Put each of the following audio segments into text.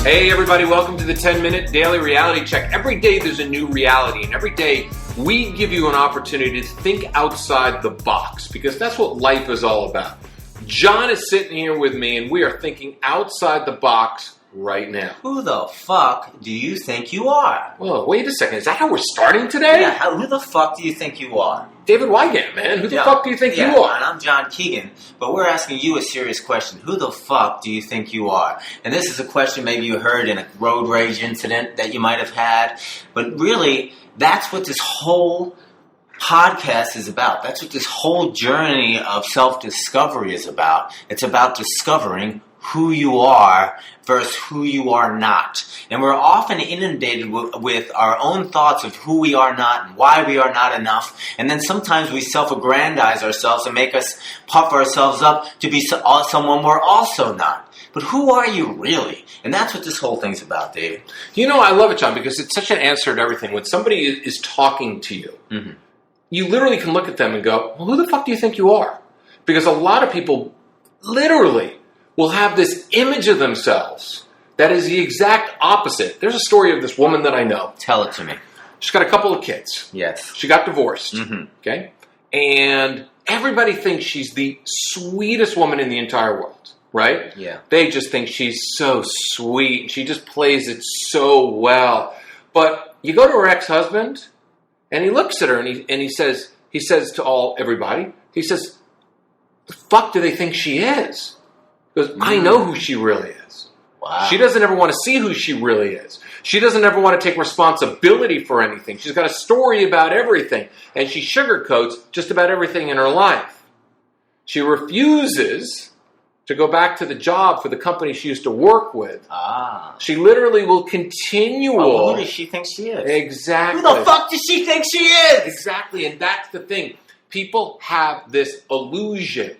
Hey everybody, welcome to the 10-minute daily reality check. Every day there's a new reality, and every day we give you an opportunity to think outside the box, because that's what life is all about. John is sitting here with me, and we are thinking outside the box right now. Who the fuck do you think you are? Whoa, wait a second. Is that how we're starting today? Yeah, who the fuck do you think you are? David Wygant, man. Who the fuck do you think you are? And I'm John Keegan, but we're asking you a serious question. Who the fuck do you think you are? And this is a question maybe you heard in a road rage incident that you might have had, but really, that's what this whole podcast is about. That's what this whole journey of self-discovery is about. It's about discovering who you are versus who you are not. And we're often inundated with our own thoughts of who we are not and why we are not enough. And then sometimes we self-aggrandize ourselves and make us puff ourselves up to be someone we're also not. But who are you really? And that's what this whole thing's about, David. You know, I love it, John, because it's such an answer to everything. When somebody is talking to you, you literally can look at them and go, well, who the fuck do you think you are? Because a lot of people literally will have this image of themselves that is the exact opposite. There's a story of this woman that I know. Tell it to me. She's got a couple of kids. Yes. She got divorced. Okay? And everybody thinks she's the sweetest woman in the entire world, right? Yeah. They just think she's so sweet. She just plays it so well. But you go to her ex-husband, and he looks at her, and he says to everybody, he says, the fuck do they think she is? Because I know who she really is. Wow. She doesn't ever want to see who she really is. She doesn't ever want to take responsibility for anything. She's got a story about everything, and she sugarcoats just about everything in her life. She refuses to go back to the job for the company she used to work with. She literally will continue. Who does she think she is? Exactly. Who the fuck does she think she is? Exactly, and that's the thing. People have this illusion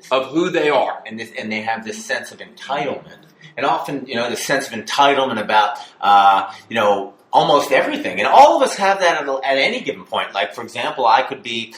of who they are. And they have this sense of entitlement. And often, the sense of entitlement about, almost everything. And all of us have that at any given point. Like, for example, I could be,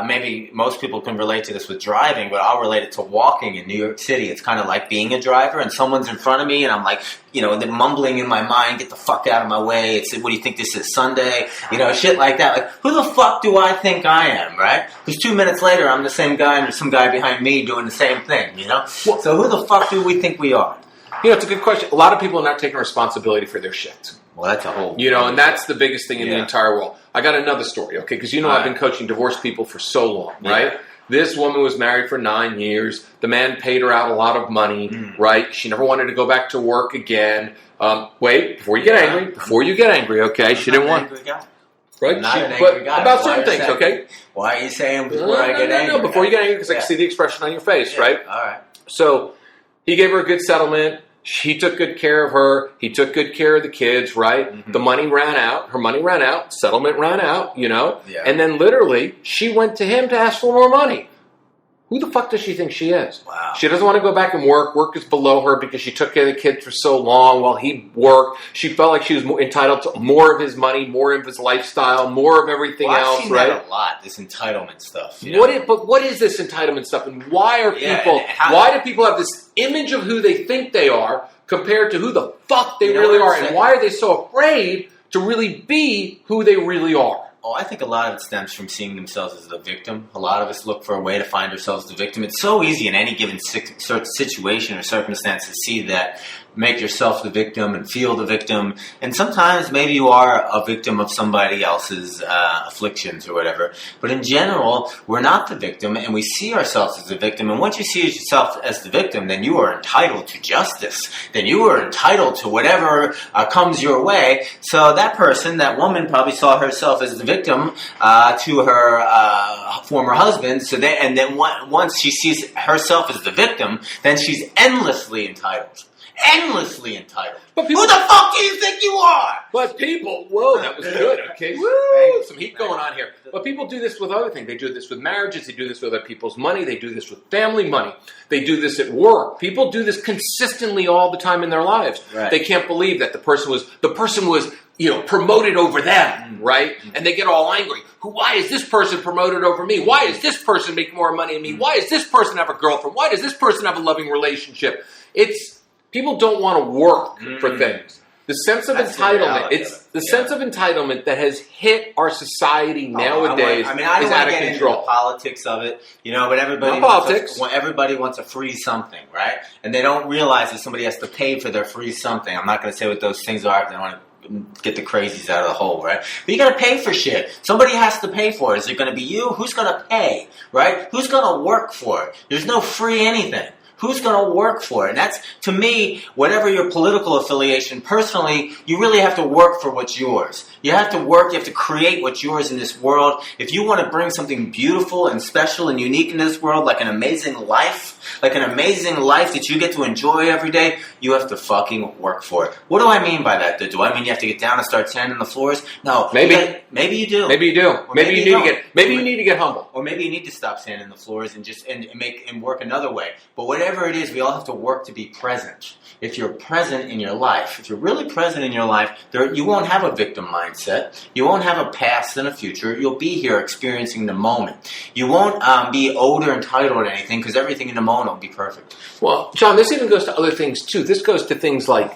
maybe most people can relate to this with driving, but I'll relate it to walking in New York City. It's kind of like being a driver, and someone's in front of me, and I'm like, and then mumbling in my mind, get the fuck out of my way. It's, what do you think this is, Sunday? Shit like that. Like, who the fuck do I think I am, right? Because 2 minutes later, I'm the same guy, and there's some guy behind me doing the same thing, Well, so who the fuck do we think we are? It's a good question. A lot of people are not taking responsibility for their shit. Well, that's a whole... and that's the biggest thing in the entire world. I got another story, okay? Because I've been coaching divorced people for so long, right? This woman was married for 9 years. The man paid her out a lot of money, right? She never wanted to go back to work again. Wait, before you get angry, okay? She didn't want... Right? I'm not an angry guy. About certain things, okay? Why are you saying before I get angry? No, before you get angry, because I can see the expression on your face, right? All right. So, he gave her a good settlement. He took good care of her. He took good care of the kids, right? The money ran out. Her money ran out. Settlement ran out, Yeah. And then literally, she went to him to ask for more money. Who the fuck does she think she is? Wow. She doesn't want to go back and work. Work is below her because she took care of the kids for so long while he worked. She felt like she was entitled to more of his money, more of his lifestyle, more of everything else, I've seen right? that a lot, this entitlement stuff. But what is this entitlement stuff, and why are people? Why do people have this image of who they think they are compared to who the fuck they really are, and why are they so afraid to really be who they really are? Oh, I think a lot of it stems from seeing themselves as the victim. A lot of us look for a way to find ourselves the victim. It's so easy in any given situation or circumstance to see that, make yourself the victim and feel the victim. And sometimes maybe you are a victim of somebody else's afflictions or whatever. But in general, we're not the victim, and we see ourselves as the victim. And once you see yourself as the victim, then you are entitled to justice. Then you are entitled to whatever comes your way. So that person, that woman, probably saw herself as the victim to her former husband. And then once she sees herself as the victim, then she's endlessly entitled. Endlessly entitled. But people, who the fuck do you think you are? But people, whoa, that was good, okay? Woo, some heat going on here. But people do this with other things. They do this with marriages. They do this with other people's money. They do this with family money. They do this at work. People do this consistently all the time in their lives. Right. They can't believe that the person was promoted over them, right? And they get all angry. Why is this person promoted over me? Why is this person make more money than me? Why does this person have a girlfriend? Why does this person have a loving relationship? People don't want to work for things. The sense of That's the entitlement, reality it's of it. the sense of entitlement that has hit our society nowadays I don't is want out to of get control. into the politics of it, but everybody wants a free something, right? And they don't realize that somebody has to pay for their free something. I'm not going to say what those things are. If they want to get the crazies out of the hole, right? But you got to pay for shit. Somebody has to pay for it. Is it going to be you? Who's going to pay, right? Who's going to work for it? There's no free anything. Who's going to work for it? And that's, to me, whatever your political affiliation, personally, you really have to work for what's yours. You have to work, you have to create what's yours in this world. If you want to bring something beautiful and special and unique in this world, like an amazing life that you get to enjoy every day, you have to fucking work for it. What do I mean by that? Do I mean you have to get down and start sanding the floors? No. Maybe you do. Maybe you do. Maybe you need to get humble. Or maybe you need to stop sanding the floors and just and work another way. But whatever it is, we all have to work to be present. If you're present in your life, if you're really present in your life, you won't have a victim mindset. You won't have a past and a future. You'll be here experiencing the moment. You won't be owed or entitled to anything because everything in the moment will be perfect. Well, John, this even goes to other things too. This goes to things like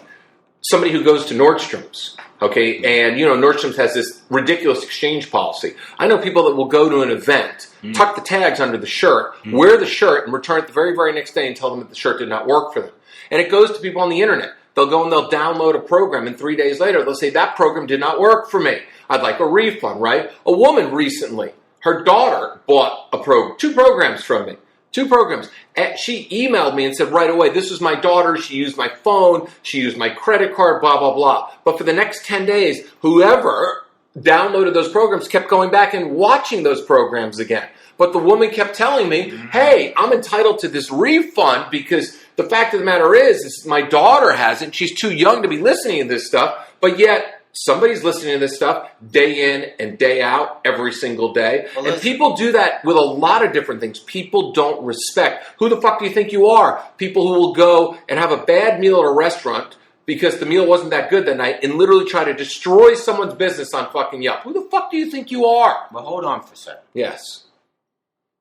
somebody who goes to Nordstrom's. Okay, and Nordstrom's has this ridiculous exchange policy. I know people that will go to an event, tuck the tags under the shirt, wear the shirt, and return it the very, very next day and tell them that the shirt did not work for them. And it goes to people on the internet. They'll go and they'll download a program, and 3 days later they'll say, that program did not work for me. I'd like a refund, right? A woman recently, her daughter bought 2 programs from me. 2 programs. And she emailed me and said right away, this was my daughter. She used my phone. She used my credit card, blah, blah, blah. But for the next 10 days, whoever downloaded those programs kept going back and watching those programs again. But the woman kept telling me, hey, I'm entitled to this refund because the fact of the matter is my daughter hasn't. She's too young to be listening to this stuff. But yet, somebody's listening to this stuff day in and day out, every single day. Well, and people do that with a lot of different things. People don't respect. Who the fuck do you think you are? People who will go and have a bad meal at a restaurant because the meal wasn't that good that night and literally try to destroy someone's business on fucking Yelp. Who the fuck do you think you are? Well, hold on for a second. Yes.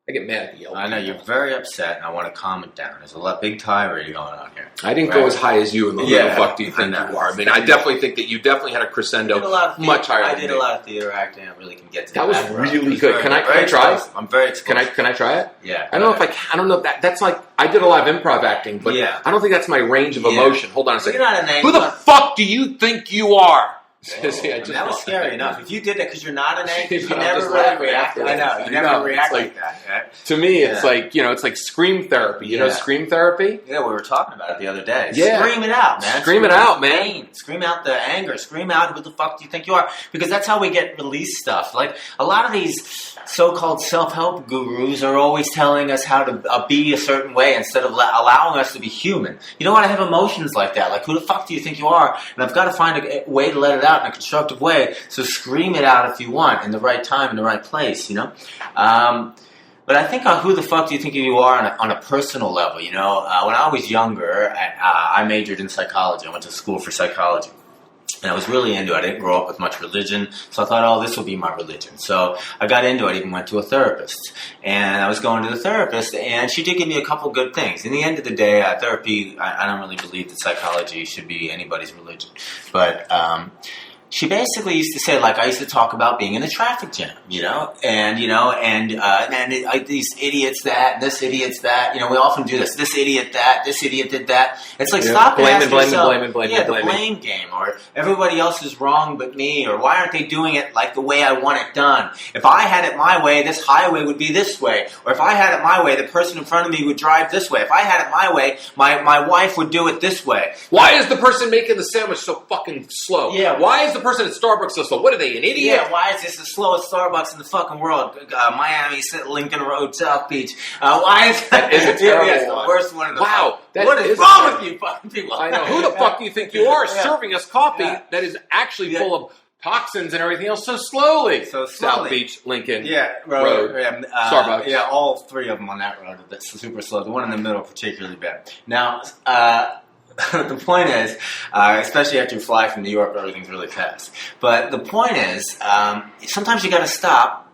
I get mad at Yelp. I know, you're very upset, and I want to calm it down. There's a big tirade going on here. I didn't go as high as you in the who the fuck do you think you are? I mean, I definitely think that you definitely had a crescendo much higher than me. I did a lot of theater acting. I really can get to that. That was really good. Can I try it? I'm very exposed. Can I try it? Yeah. I don't know if I can. I don't know if that's like, I did a lot of improv acting, but I don't think that's my range of emotion. Hold on a second. Who the fuck do you think you are? That was scary enough. If you did that because you're not an actor, you never reacted. I know. You never react like that. Right? To me, it's like, it's like scream therapy. You know scream therapy? Yeah, we were talking about it the other day. Yeah. Scream it out, man. Scream it out, man. Scream out the anger. Scream out who the fuck do you think you are? Because that's how we get release stuff. Like, a lot of these so-called self-help gurus are always telling us how to be a certain way instead of allowing us to be human. You don't want to have emotions like that. Like, who the fuck do you think you are? And I've got to find a way to let it out in a constructive way. So scream it out if you want, in the right time, in the right place, But I think who the fuck do you think you are on a personal level, When I was younger, I majored in psychology. I went to school for psychology. And I was really into it. I didn't grow up with much religion, so I thought, this will be my religion. So I got into it. I even went to a therapist. And I was going to the therapist, and she did give me a couple good things. In the end of the day, therapy, I don't really believe that psychology should be anybody's religion. But she basically used to say, like, I used to talk about being in a traffic jam, and these idiots that, this idiot's that, we often do this. This idiot that, this idiot did that. It's like, stop asking yourself. The blame game, or everybody else is wrong but me, or why aren't they doing it like the way I want it done? If I had it my way, this highway would be this way. Or if I had it my way, the person in front of me would drive this way. If I had it my way, my wife would do it this way. Why is the person making the sandwich so fucking slow? Yeah. Why is the person at Starbucks so slow? What are they, an idiot? Yeah, why is this the slowest Starbucks in the fucking world? Miami, Lincoln Road, South Beach. Why is that? Is a terrible it's the worst one in the Wow. What is wrong with you fucking people? I know. Who the fuck do you think you are serving us coffee that is actually full of toxins and everything else so slowly? South Beach, Lincoln Road, Starbucks. Yeah, all 3 of them on that road. That's super slow. The one in the middle particularly bad. Now, the point is, especially after you fly from New York, everything's really fast. But the point is, sometimes you got to stop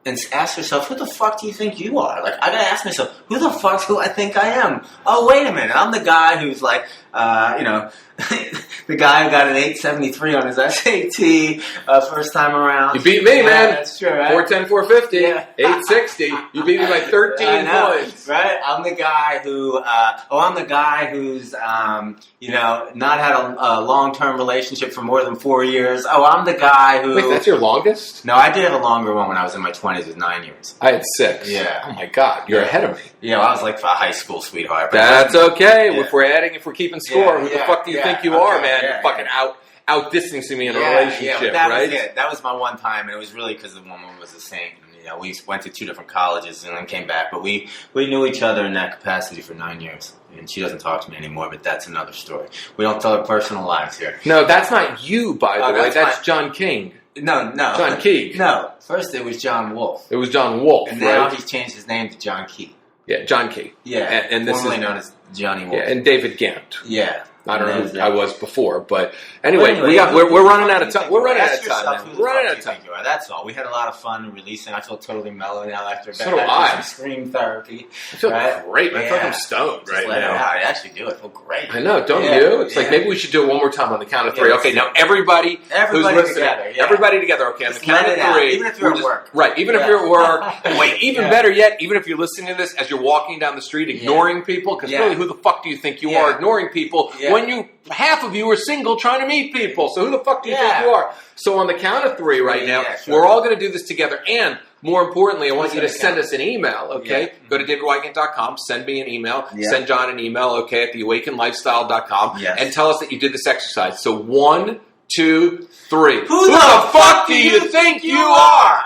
and ask yourself, who the fuck do you think you are? Like, I gotta ask myself, who the fuck do I think I am? Oh, wait a minute, I'm the guy who's like, the guy who got an 873 on his SAT first time around. You beat me, man. That's true, right? 410, 450, 860. You beat me by 13 points. Right? I'm the guy who's, not had a long-term relationship for more than 4 years. Oh, I'm the guy who... Wait, that's your longest? No, I did have a longer one when I was in my 20s with 9 years. I had 6. Yeah. Oh my God, you're ahead of me. Yeah, well, I was like a high school sweetheart. That's okay. Yeah. If we're keeping score, who the fuck do you think you are, man? You're fucking out-distancing me in a relationship, that right? was it. That was my one time, and it was really because the woman was a saint. We went to 2 different colleges and then came back, but we knew each other in that capacity for 9 years. And she doesn't talk to me anymore, but that's another story. We don't tell our personal lives here. No, that's not you, by the way. That's John King. No. John Keeg. No. First it was John Wolfe. It was John Wolfe, and now right? he's changed his name to John Key. Yeah, John Key. Yeah, and this formerly is known as Johnny Wolfe. Yeah, and David Gant. Yeah. I don't know who I was before, but anyway, we're running out of time. We're running out of time now. We're running out of time. That's all. We had a lot of fun releasing. I feel totally mellow now after so do I. some scream therapy. I feel great. I feel like I'm stoned right let now. It out. I actually do. I feel great. I know, don't you? It's like maybe we should do it one more time on the count of 3. Okay, now everybody who's listening, together. Yeah. Everybody together. Okay, on the count of 3. Even if you're at work. Right, even if you're at work. Wait, even better yet, even if you're listening to this as you're walking down the street ignoring people, because really, who the fuck do you think you are ignoring people when half of you are single trying to meet people? So who the fuck do you think you are? So on the count of 3 right now, we're all going to do this together. And more importantly, I want you to send us an email, okay? Yeah. Go to davidwygant.com, send me an email, send John an email, okay, at theawakenedlifestyle.com, and tell us that you did this exercise. So 1, 2, 3. Who the fuck do you think you are?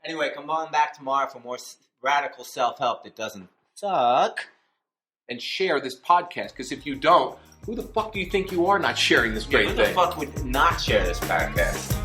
Anyway, come on back tomorrow for more radical self-help that doesn't suck. And share this podcast, because if you don't, who the fuck do you think you are not sharing this great thing? Who the fuck would not share this podcast?